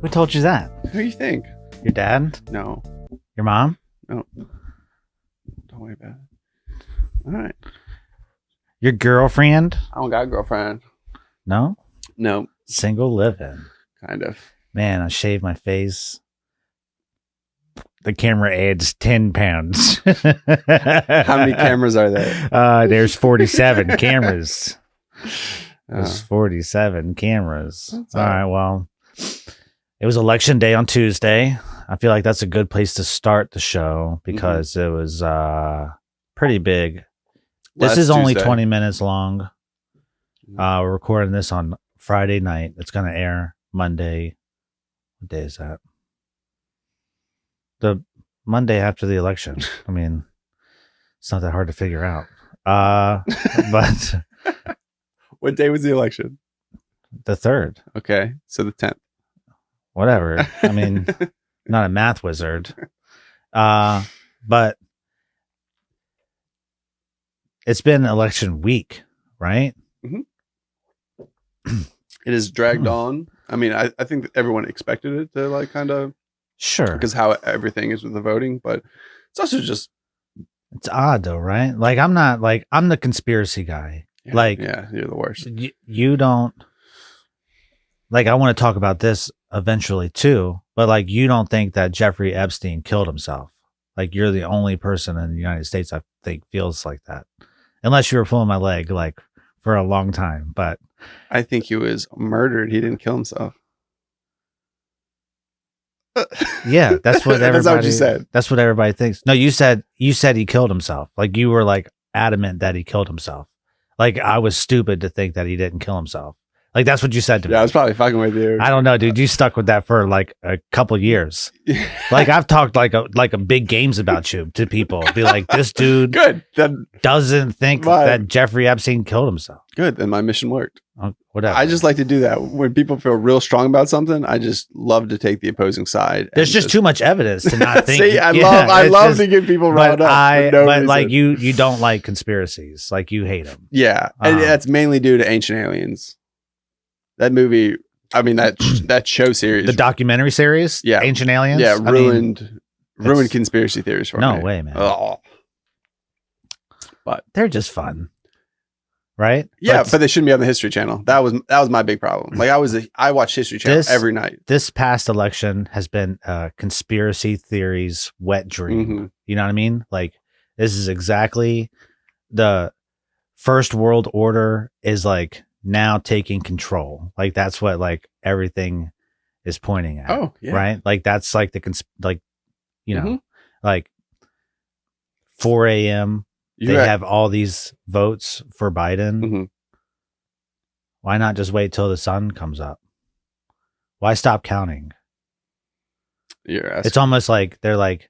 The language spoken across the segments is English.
Who told you that? Who do you think? Your dad? No. Your mom? No. Don't worry about it. All right. Your girlfriend? I don't got a girlfriend. No? No. Single living. Kind of. Man, I shaved my face. The camera adds 10 pounds. How many cameras are there? There's 47 cameras. There's Oh. 47 cameras. That's all right. Well, it was election day on Tuesday. I feel like that's a good place to start the show because it was pretty big. This is only 20 minutes long. We're recording this on Friday night. It's going to air Monday. What day is that? The Monday after the election. I mean, it's not that hard to figure out. But what day was the election? The 3rd. Okay, so the 10th. Whatever. I mean, not a math wizard. But it's been election week, right? Mm-hmm. It is dragged on. I mean, I think that everyone expected it to like kind of sure because how everything is with the voting, but it's also just it's odd though, right? Like I'm the conspiracy guy. Yeah, you're the worst. You don't like. I want to talk about this eventually too, but like you don't think that Jeffrey Epstein killed himself? Like you're the only person in the United States I think feels like that, unless you were pulling my leg like for a long time. But I think he was murdered. He didn't kill himself. Yeah, that's what everybody. That's what you said. That's what everybody thinks. No, you said he killed himself. Like you were like adamant that he killed himself. Like I was stupid to think that he didn't kill himself. Like that's what you said to me. Yeah, I was probably fucking with you. I don't know, dude. You stuck with that for like a couple years. Like I've talked like a big games about you to people. Be like, this dude good. Then doesn't think that Jeffrey Epstein killed himself. Good. Then my mission worked. Whatever. I just like to do that when people feel real strong about something. I just love to take the opposing side. There's just too much evidence to not think. See, I love to get people riled up. But like you don't like conspiracies. Like you hate them. Yeah, and that's mainly due to Ancient Aliens. That movie, I mean that show series, the documentary series, yeah, Ancient Aliens, yeah, ruined conspiracy theories for me. No way, man. Oh. But they're just fun, right? Yeah, but they shouldn't be on the History Channel. That was my big problem. Like I watch History Channel every night. This past election has been conspiracy theories wet dream. Mm-hmm. You know what I mean? Like this is exactly the First World Order is like now taking control. Like that's what like everything is pointing at. Oh, yeah. Right? Like that's like like 4 a.m. They have all these votes for Biden. Mm-hmm. Why not just wait till the sun comes up? Why stop counting? It's almost like they're like,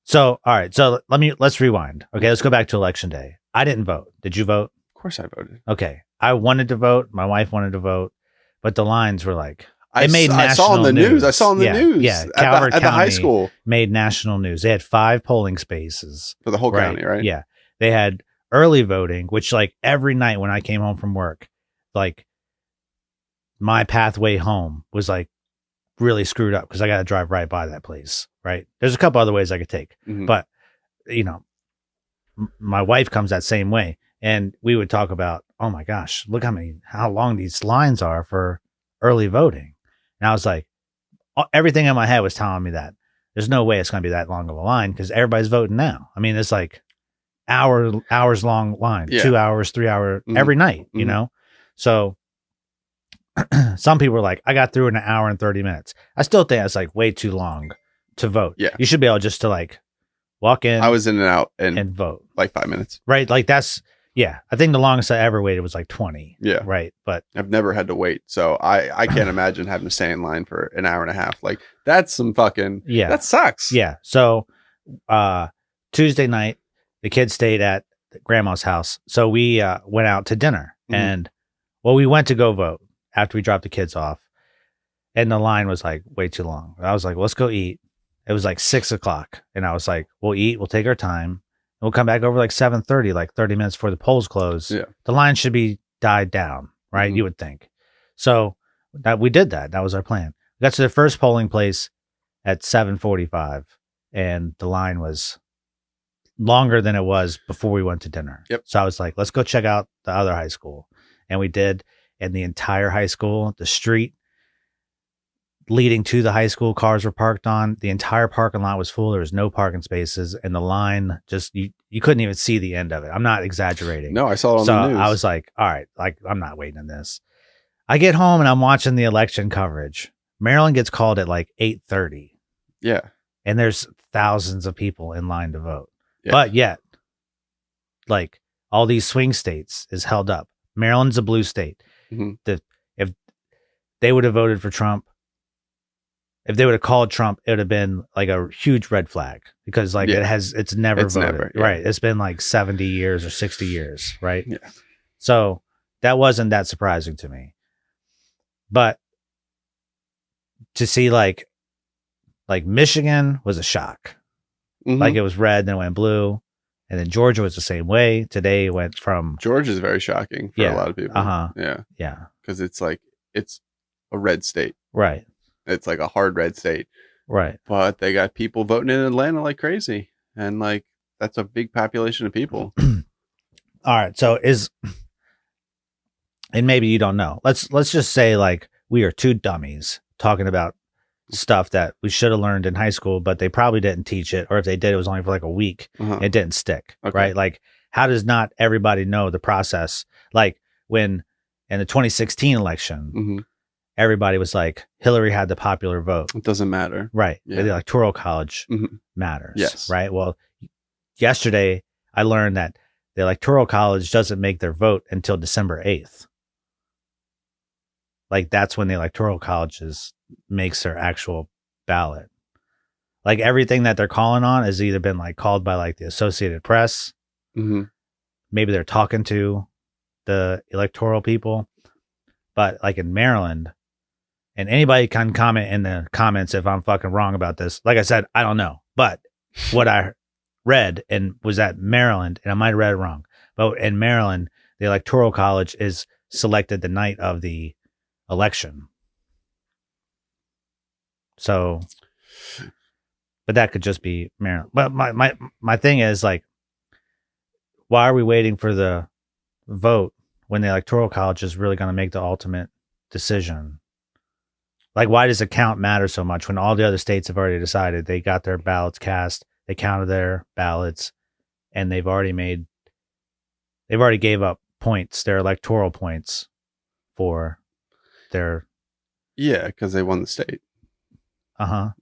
so, all right. So let's rewind. Okay. Let's go back to election day. I didn't vote. Did you vote? Of course I voted. Okay. I wanted to vote. My wife wanted to vote, but the lines were like, I saw on the news. I saw on the news. Yeah. Calvert at the high school made national news. They had 5 polling spaces for the whole county, right? Yeah. They had early voting, which like every night when I came home from work, like my pathway home was like really screwed up because I got to drive right by that place. Right. There's a couple other ways I could take, but you know, my wife comes that same way. And we would talk about, oh my gosh, look how long these lines are for early voting. And I was like, everything in my head was telling me that there's no way it's going to be that long of a line because everybody's voting now. I mean, it's like hours long line, 2 hours, 3 hour every night, you know? So some people were like, I got through in an hour and 30 minutes. I still think that's like way too long to vote. Yeah. You should be able just to like walk in. I was in and out and vote. Like 5 minutes. Right. Like that's, yeah, I think the longest I ever waited was like 20. Yeah. Right. But I've never had to wait. So I can't imagine having to stay in line for an hour and a half. Like that's some fucking, that sucks. Yeah. So Tuesday night, the kids stayed at grandma's house. So we went out to dinner and we went to go vote after we dropped the kids off. And the line was like way too long. I was like, let's go eat. It was like 6:00. And I was like, we'll eat. We'll take our time. We'll come back over like 7:30, like 30 minutes before the polls close. Yeah. The line should be died down, right? You would think. So we did that. That was our plan. We got to the first polling place at 7:45, and the line was longer than it was before we went to dinner. Yep. So I was like, let's go check out the other high school. And we did. And the entire high school, the street leading to the high school, cars were parked on. The entire parking lot was full. There was no parking spaces. And the line just, you couldn't even see the end of it. I'm not exaggerating. No, I saw it on the news. I was like, all right, like, I'm not waiting on this. I get home and I'm watching the election coverage. Maryland gets called at like 8:30. Yeah. And there's thousands of people in line to vote. Yeah. But yet, like, all these swing states is held up. Maryland's a blue state. Mm-hmm. If they would have voted for Trump, if they would have called Trump, it would have been like a huge red flag because like it's never voted. Right. It's been like 70 years or 60 years. Right. Yeah. So that wasn't that surprising to me. But to see like Michigan was a shock. Mm-hmm. Like it was red, then it went blue. And then Georgia was the same way. Today it went from Georgia is very shocking for a lot of people. Yeah. Yeah. Because it's like it's a red state. Right. It's like a hard red state. Right. But they got people voting in Atlanta like crazy. And like that's a big population of people. All right. So and maybe you don't know. Let's just say like we are two dummies talking about stuff that we should have learned in high school, but they probably didn't teach it, or if they did, it was only for like a week. It didn't stick. Okay. Right. Like, how does not everybody know the process? Like when in the 2016 election, everybody was like, Hillary had the popular vote. It doesn't matter. Right. Yeah. The Electoral College matters. Yes. Right. Well, yesterday I learned that the Electoral College doesn't make their vote until December 8th. Like that's when the Electoral College makes their actual ballot. Like everything that they're calling on has either been like called by like the Associated Press. Maybe they're talking to the electoral people, but like in Maryland, and anybody can comment in the comments if I'm fucking wrong about this. Like I said, I don't know, but what I read and was at Maryland, and I might have read it wrong, but in Maryland, the Electoral College is selected the night of the election. So, but that could just be Maryland. But my thing is like, why are we waiting for the vote when the Electoral College is really going to make the ultimate decision? Like, why does the count matter so much when all the other states have already decided they got their ballots cast, they counted their ballots, and they've already gave up points, their electoral points for their. Yeah, because they won the state.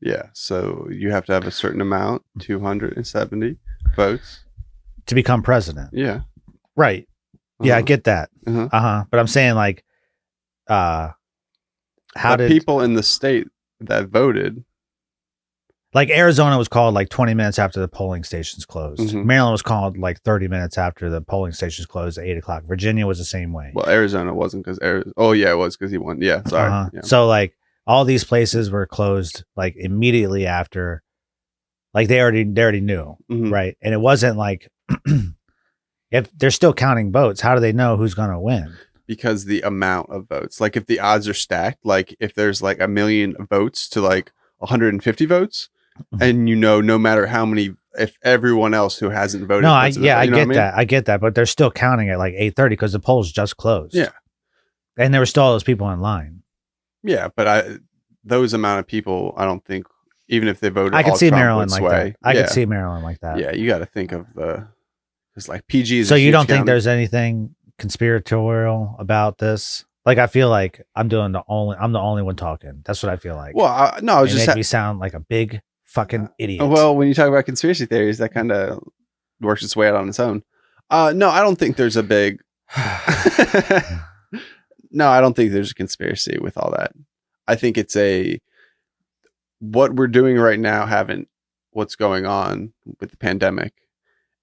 Yeah, so you have to have a certain amount, 270 votes to become president. Yeah. Right. Yeah, I get that. But I'm saying like how did people in the state that voted, like Arizona was called like 20 minutes after the polling stations closed. Maryland was called like 30 minutes after the polling stations closed at 8:00. Virginia was the same way. Well, Arizona wasn't because it was because he won. Yeah, sorry. Yeah. So like all these places were closed like immediately after, like they already knew, right? And it wasn't like if they're still counting votes, how do they know who's going to win? Because the amount of votes, like if the odds are stacked, like if there's like 1 million votes to like 150 votes, and no matter how many, if everyone else who hasn't voted, I get that, but they're still counting at like 8:30 because the polls just closed. Yeah, and there were still all those people in line. Yeah, but those amount of people, I don't think, even if they voted, I could see Maryland like that. I could see Maryland like that. Yeah, you got to think of because like PG is. So you don't think there's anything conspiratorial about this? Like I feel like I'm the only one talking. That's what I feel like. Well, no, I was just make me sound like a big fucking idiot. Well, when you talk about conspiracy theories, that kind of works its way out on its own. No, I don't think there's a big. No, I don't think there's a conspiracy with all that. I think it's what we're doing right now, what's going on with the pandemic.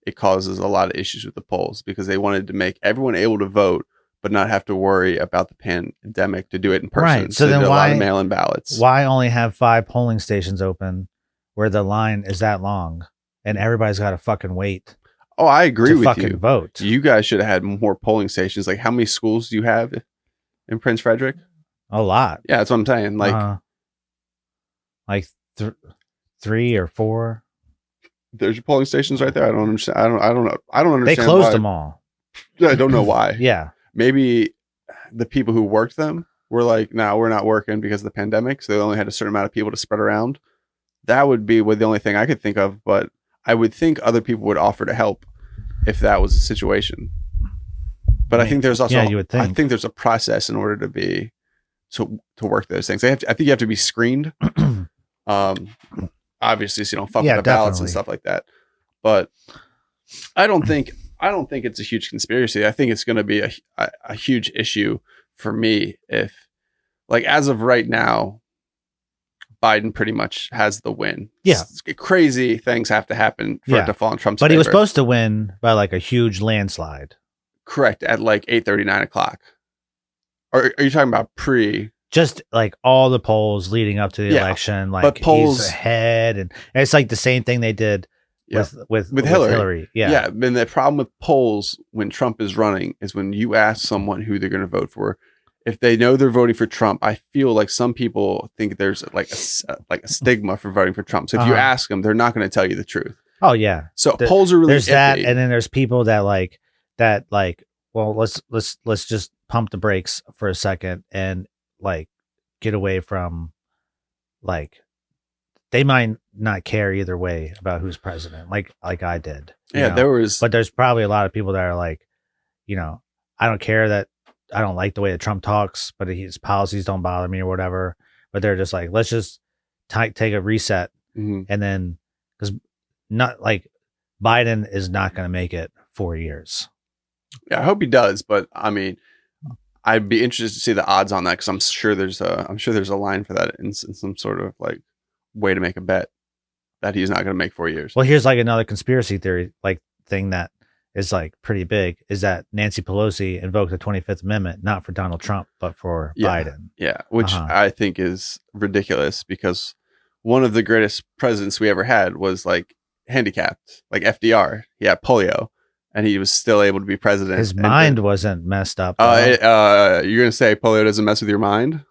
It causes a lot of issues with the polls because they wanted to make everyone able to vote, but not have to worry about the pandemic to do it in person. Right. So then why a lot of mail-in ballots? Why only have 5 polling stations open where the line is that long and everybody's got to fucking wait? Oh, I agree with you. Vote. You guys should have had more polling stations. Like, how many schools do you have in Prince Frederick? A lot. Yeah, that's what I'm saying. Like, like 3 or 4. There's your polling stations right there. I don't understand. I don't know. I don't understand. They closed why. them all. I don't know why. Yeah. Maybe the people who worked them were like, no, we're not working because of the pandemic. So they only had a certain amount of people to spread around. That would be the only thing I could think of. But I would think other people would offer to help if that was the situation. But I think there's also, you would think. I think there's a process in order to work those things. I think you have to be screened. Obviously, so you don't fuck with the ballots and stuff like that. But I don't think it's a huge conspiracy. I think it's going to be a huge issue for me if, like, as of right now, Biden pretty much has the win. Yeah. Crazy things have to happen for it to fall in Trump's favor. But he was supposed to win by like a huge landslide. Correct. At like 8:30, 9 o'clock. Or are you talking about pre? Just like all the polls leading up to the election, like but polls, he's ahead, and it's like the same thing they did with Hillary. Yeah. And the problem with polls when Trump is running is when you ask someone who they're going to vote for, if they know they're voting for Trump, I feel like some people think there's like a stigma for voting for Trump. So if you ask them, they're not going to tell you the truth. Oh yeah. So polls are really there's iffy. that, and then there's people that like well, let's just pump the brakes for a second and like get away from, like, they might not care either way about who's president, like I did. Yeah, but there's probably a lot of people that are like, I don't care that I don't like the way that Trump talks, but his policies don't bother me or whatever. But they're just like, let's just take a reset, and then because not like Biden is not going to make it 4 years. Yeah, I hope he does, but I mean, I'd be interested to see the odds on that because I'm sure there's a line for that in some sort of like way to make a bet that he's not going to make 4 years. Well, here's like another conspiracy theory like thing that is like pretty big, is that Nancy Pelosi invoked the 25th Amendment not for Donald Trump but for Biden. Yeah, which I think is ridiculous because one of the greatest presidents we ever had was like handicapped, like FDR. He had polio. And he was still able to be president. His mind wasn't messed up. You're going to say polio doesn't mess with your mind?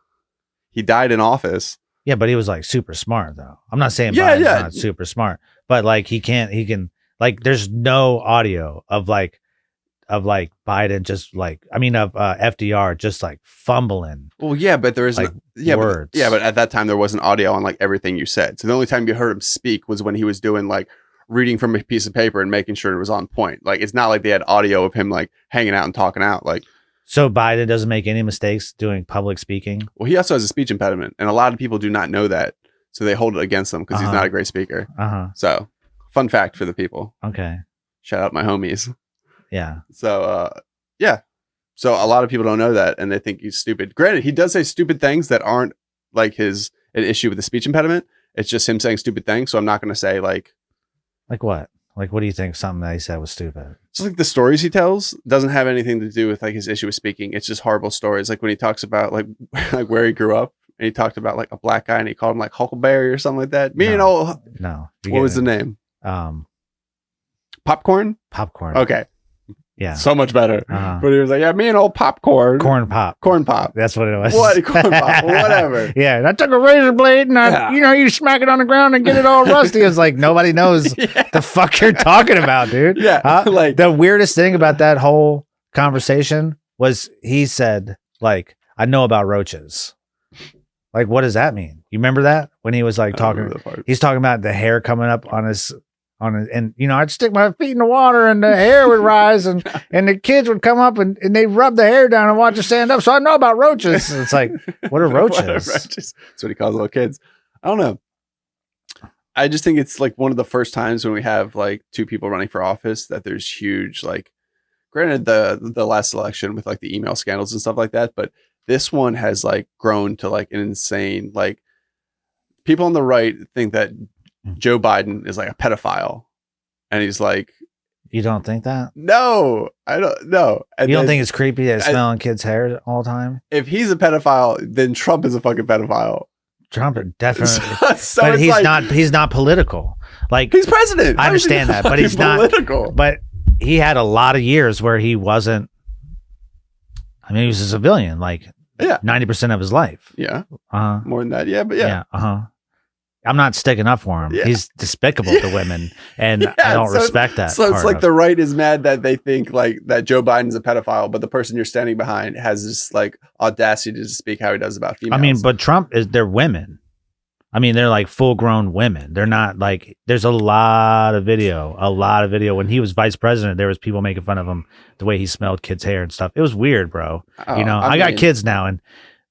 He died in office. Yeah, but he was like super smart, though. I'm not saying Biden's not super smart, but like he can, like, there's no audio of Biden just like, I mean, of FDR just like fumbling. Well, yeah, but there isn't words. But at that time there wasn't audio on like everything you said. So the only time you heard him speak was when he was doing like reading from a piece of paper and making sure it was on point. Like, it's not like they had audio of him like hanging out and talking out. Like, so Biden doesn't make any mistakes doing public speaking. Well, he also has a speech impediment, and a lot of people do not know that, so they hold it against him because he's not a great speaker. So, fun fact for the people. Okay, shout out my homies. Yeah. So, yeah. So a lot of people don't know that, and they think he's stupid. Granted, he does say stupid things that aren't like an issue with the speech impediment. It's just him saying stupid things. So I'm not going to say like what? Like, what do you think something that he said was stupid? Just like the stories he tells doesn't have anything to do with like his issue with speaking. It's just horrible stories. Like when he talks about like where he grew up, and he talked about like a black guy and he called him like Huckleberry or something like that. No. What was the name? Popcorn? Popcorn. Okay. Yeah. So much better. But he was like, yeah, me and old Popcorn. Corn Pop. That's what it was. What? Corn Pop. Whatever. Yeah. And I took a razor blade and you smack it on the ground and get it all rusty. It's like, nobody knows the fuck you're talking about, dude. Yeah. Like the weirdest thing about that whole conversation was he said, like, I know about roaches. Like, what does that mean? You remember that? When he was like he's talking about the hair coming up on his, and I'd stick my feet in the water and the hair would rise and the kids would come up and they'd rub the hair down and watch it stand up. So I know about roaches. It's like, what are roaches? That's what he calls little kids. I don't know. I just think it's like one of the first times when we have like two people running for office that there's huge, like, granted the last election with like the email scandals and stuff like that, but this one has like grown to like an insane, like, people on the right think that Joe Biden is like a pedophile, and he's like, you don't think that? No, I don't know. You don't think it's creepy that smelling kids' hair all the time? If he's a pedophile, then Trump is a fucking pedophile. Trump definitely, so but he's not political. Like, he's president. I understand that, but he's not political. But he had a lot of years where he wasn't. I mean, he was a civilian, like 90% of his life. Yeah, more than that. Yeah, but yeah. I'm not sticking up for him. Yeah. He's despicable to women, and I don't respect that. So it's part like of the right is mad that they think like that Joe Biden's a pedophile, but the person you're standing behind has this like audacity to speak how he does about females. I mean, but Trump they're women. I mean, they're like full grown women. They're not like, there's a lot of video. When he was vice president, there was people making fun of him, the way he smelled kids' hair and stuff. It was weird, bro. Oh, I got kids now, and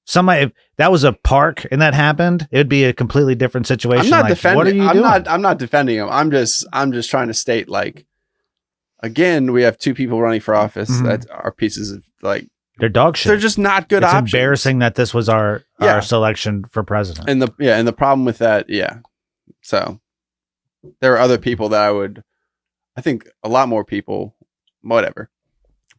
somebody, if that was a park and that happened, it would be a completely different situation. I'm not like, defending. What are you doing? I'm not defending him. I'm just trying to state like, again, we have two people running for office that are pieces of like, they're dog shit. they're just not good it's options. Embarrassing that this was our selection for president. And the problem with that, so there are other people that I think a lot more people, whatever.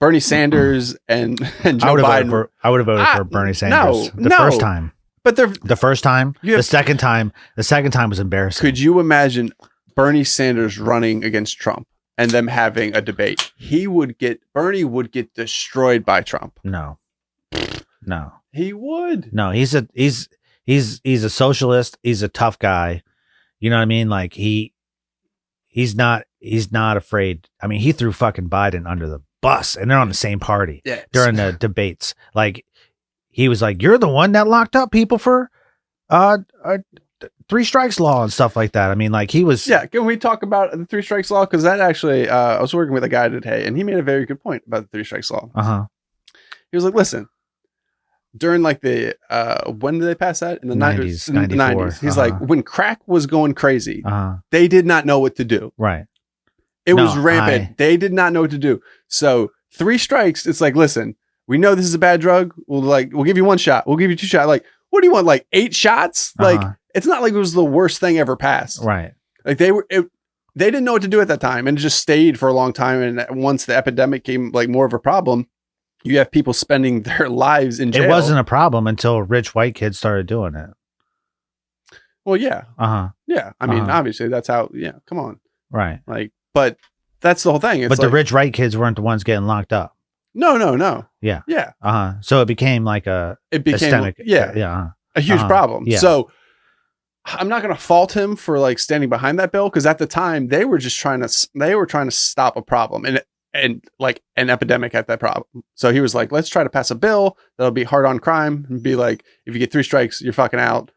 Bernie Sanders and Joe Biden. I would have voted for Bernie Sanders first time. But the first time, the second time was embarrassing. Could you imagine Bernie Sanders running against Trump and them having a debate? Bernie would get destroyed by Trump. No, he would. No, he's a socialist. He's a tough guy. You know what I mean? Like he's not afraid. I mean, he threw fucking Biden under the bus, and they're on the same party during the debates. Like he was like, "You're the one that locked up people for 3 strikes law and stuff like that." I mean, like he was. Yeah. Can we talk about the 3 strikes law? Because that actually, I was working with a guy today, and he made a very good point about the 3 strikes law. He was like, "Listen, during like the when did they pass that? In the 90s, 90s. He's like, when crack was going crazy, they did not know what to do. Right. It was rampant. They did not know what to do. So 3 strikes, it's like, listen, we know this is a bad drug. We'll give you 1 shot. We'll give you 2 shots. Like, what do you want? Like 8 shots? Like, it's not like it was the worst thing ever passed. Right. Like they didn't know what to do at that time, and it just stayed for a long time. And once the epidemic came like more of a problem, you have people spending their lives in jail. It wasn't a problem until rich white kids started doing it. Well, yeah. Yeah. I mean, obviously that's how, come on. Right. Like, but that's the whole thing. It's but like, the rich white kids weren't the ones getting locked up. No. Yeah. Yeah. So it became like a systemic, a huge problem. Yeah. So I'm not going to fault him for like standing behind that bill, because at the time they were just trying to stop a problem and like an epidemic at that problem. So he was like, let's try to pass a bill that'll be hard on crime and be like, if you get 3 strikes, you're fucking out.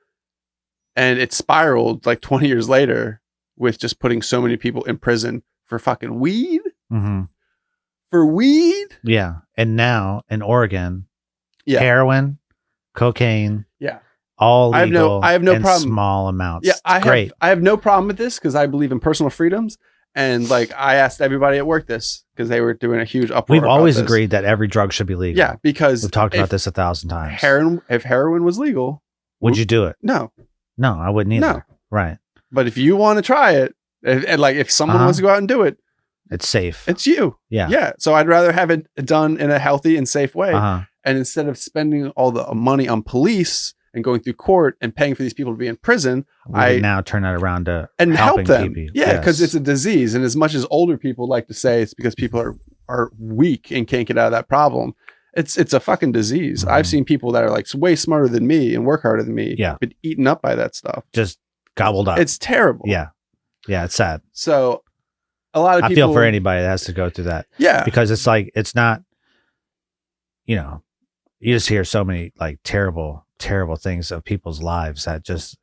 And it spiraled like 20 years later with just putting so many people in prison for fucking weed. For weed. Yeah. And now in Oregon, heroin, cocaine, all legal. I have no in problem. Small amounts. Yeah, I have no problem with this, because I believe in personal freedoms. And like I asked everybody at work this, because they were doing a huge uproar. We've always agreed that every drug should be legal. Yeah, because we've talked about this 1,000 times. If heroin was legal, would you do it? No, I wouldn't either. No. Right. But if you want to try it, and like if someone wants to go out and do it, it's safe. It's you. Yeah. So I'd rather have it done in a healthy and safe way. And instead of spending all the money on police and going through court and paying for these people to be in prison, I now turn that around to and help them. People. Yeah, because it's a disease. And as much as older people like to say it's because people are weak and can't get out of that problem, it's a fucking disease. I've seen people that are like way smarter than me and work harder than me, but eaten up by that stuff. Just gobbled up. It's terrible. Yeah, it's sad. So a lot of people, I feel for anybody that has to go through that. Yeah, because it's like, it's not, you just hear so many like terrible things of people's lives that just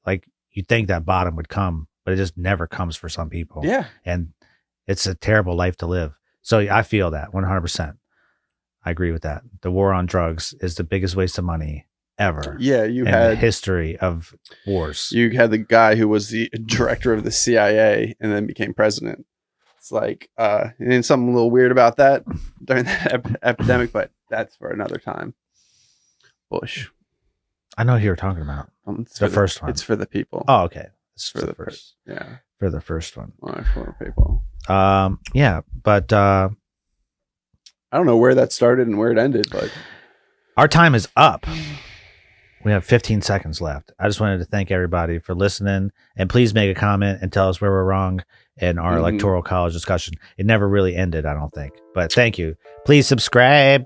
like, you think that bottom would come, but it just never comes for some people. Yeah. And it's a terrible life to live. So I feel that 100%. I agree with that. The war on drugs is the biggest waste of money ever. Yeah. In the history of wars. You had the guy who was the director of the CIA and then became president. It's like, and something a little weird about that during the epidemic, but that's for another time. Bush. I know who you're talking about. The first one. It's for the people. Oh, okay. It's for the first. Yeah. For the first one. For people. Yeah, but I don't know where that started and where it ended, but our time is up. We have 15 seconds left. I just wanted to thank everybody for listening, and please make a comment and tell us where we're wrong in our electoral college discussion. It never really ended, I don't think, but thank you. Please subscribe.